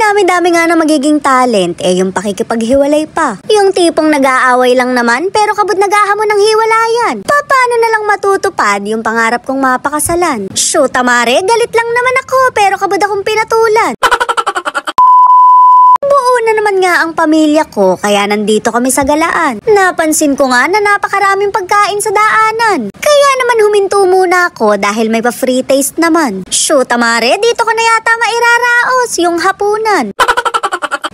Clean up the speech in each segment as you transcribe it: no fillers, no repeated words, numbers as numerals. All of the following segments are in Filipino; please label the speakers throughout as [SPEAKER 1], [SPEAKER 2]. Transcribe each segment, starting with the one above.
[SPEAKER 1] dinami-dami nga na magiging talent, yung pakikipaghiwalay pa. Yung tipong nag-aaway lang naman, pero kabut naghahamon ng hiwalayan. Paano na lang matutupad yung pangarap kong mapakasalan? Shoot, Mare, galit lang naman ako, pero kabut akong pinatulan. Buo na naman nga ang pamilya ko, kaya nandito kami sa galaan. Napansin ko nga na napakaraming pagkain sa daanan. Kaya naman huminto muna ako dahil may pa-free taste naman. Shoot, Mare, dito ko na yata mairaraos yung hapunan.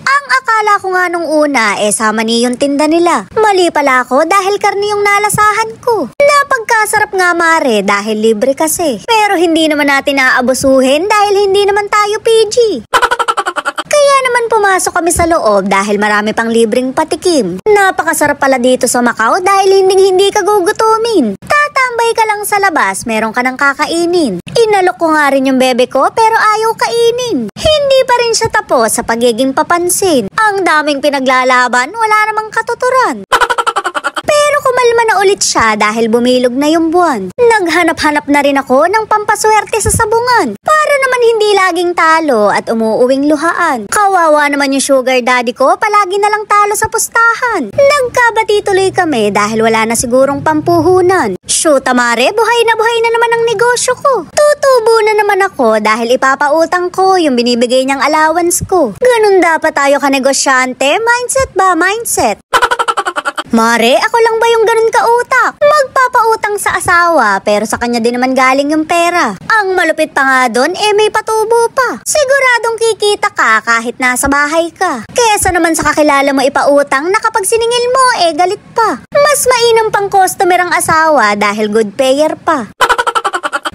[SPEAKER 1] Ang akala ko nga nung una, sama ni yung tinda nila. Mali pala ako dahil karni yung nalasahan ko. Napagkasarap nga, Mare, dahil libre kasi. Pero hindi naman natin aabusuhin dahil hindi naman tayo PG. Kaya naman pumasok kami sa loob dahil marami pang libreng patikim. Napakasarap pala dito sa Macau dahil hindi ka gugutumin. Tatambay ka lang sa labas, meron ka nang kakainin. Inalok ko nga rin yung bebe ko pero ayaw kainin. Hindi pa rin siya tapos sa pagiging papansin. Ang daming pinaglalaban, wala namang katuturan. Pero kumalma na ulit siya dahil bumilog na yung buwan. Naghanap-hanap na rin ako ng pampaswerte sa sabungan para naman hindi laging talo at umuuwing luhaan. Kawawa naman yung sugar daddy ko, palagi na lang talo sa pustahan. Nagkabati tuloy kami dahil wala na sigurong pampuhunan. Shoot, Mare, buhay na naman ang negosyo ko. Tutubo na naman ako dahil ipapautang ko yung binibigay niyang allowance ko. Ganun dapat tayo kanegosyante, mindset ba, mindset? Mare, ako lang ba yung ganun kautak? Magpapautang sa asawa pero sa kanya din naman galing yung pera. Ang malupit pa nga doon, may patubo pa. Siguradong kikita ka kahit nasa bahay ka. Kesa naman sa kakilala mo ipautang na kapag siningil mo, galit pa. Mas mainam pang customer ang asawa dahil good payer pa.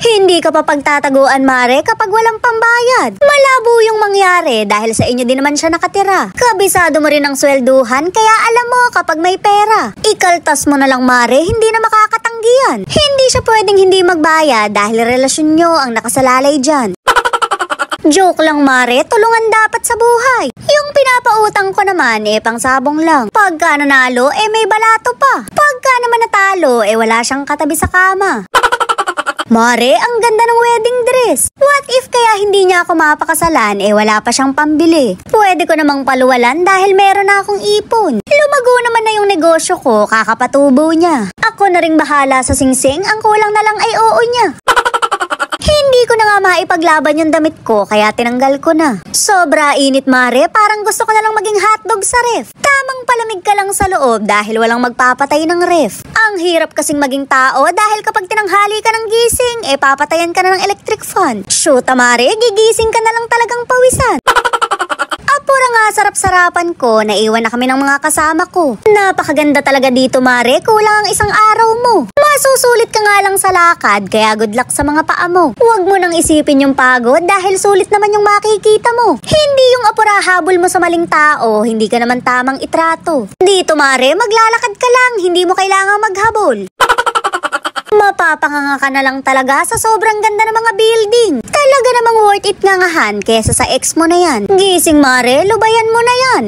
[SPEAKER 1] Hindi ka pa pagtataguan, Mare, kapag walang pambayad. Malabo yung mangyari dahil sa inyo din naman siya nakatira. Kabisado mo rin ang swelduhan, kaya alam mo kapag may pera. Ikaltas mo na lang, Mare, hindi na makakatanggihan. Hindi siya pwedeng hindi magbayad dahil relasyon nyo ang nakasalalay dyan. Joke lang, Mare, tulungan dapat sa buhay. Yung pinapautang ko naman, pang sabong lang. Pagka nanalo, may balato pa. Pagka naman natalo, wala siyang katabi sa kama. Mare, ang ganda ng wedding dress. What if kaya hindi niya ako mapakasalan, wala pa siyang pambili? Pwede ko namang paluwalan dahil meron na akong ipon. Lumago naman na yung negosyo ko, kakapatubo niya. Ako na ring bahala sa singsing, ang kulang na lang ay oo niya. Hindi ko na nga maipaglaban yung damit ko, kaya tinanggal ko na. Sobra init, Mare, parang gusto ko na lang maging hotdog sa ref. Tamang palamig ka lang sa loob dahil walang magpapatay ng ref. Ang hirap kasing maging tao dahil kapag tinanghali ka ng gising, papatayan ka na ng electric fan. Shoot, Mare, gigising ka na lang talagang pawisan. Apura nga sarap-sarapan ko, naiwan na kami ng mga kasama ko. Napakaganda talaga dito, Mare, kulang ang isang araw mo. Masusulit ka nga lang sa lakad, kaya good luck sa mga paa mo. Huwag mo nang isipin yung pagod dahil sulit naman yung makikita mo. Hindi yung apura habol mo sa maling tao, hindi ka naman tamang itrato. Dito, Mare, maglalakad ka lang, hindi mo kailangang maghabol. Mapapanganga ka na lang talaga sa sobrang ganda ng mga building. Talaga namang worth it ngangahan kesa sa ex mo na yan. Gising, Mare, lubayan mo na yan.